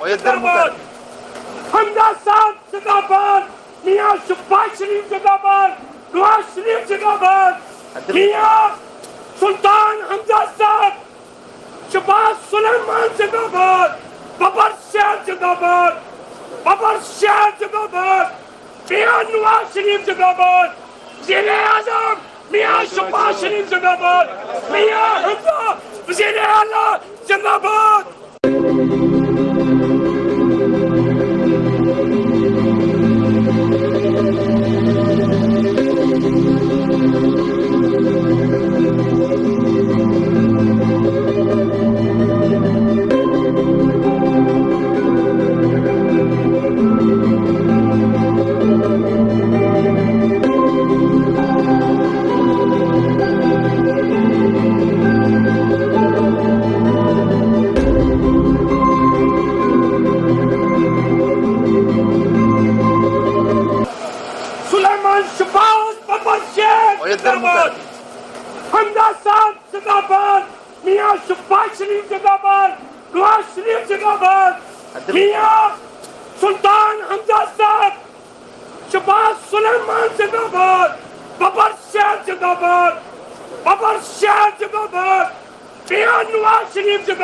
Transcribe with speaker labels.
Speaker 1: जिंदाबाद, हमजा साहब जिंदाबाद, मियां शहबाज शरीफ जिंदाबाद, नवाज शरीफ जिंदाबाद, मियां सुल्तान हमजा साहब, शहबाज सुलेमान जिंदाबाद, बाबर शाह जिंदाबाद, बाबर शाह जिंदाबाद, मियां नवाज शरीफ जिंदाबाद, वज़ीर आज़म मियां शहबाज शरीफ जिंदाबाद, मियां हमजा वज़ीर आला जिंदाबाद। शहबाज बाबर शाह जिंदाबाद, हमजा साहब जिंदाबाद, मियां शहबाज शरीफ जिंदाबाद, नवाज शरीफ जिंदाबाद, मियां सुल्तान हमजा साहब, शहबाज सुलेमान जिंदाबाद, बाबर शाह जिंदाबाद, बाबर शाह जिंदाबाद, मियां नवाज शरीफ जिंदाबाद।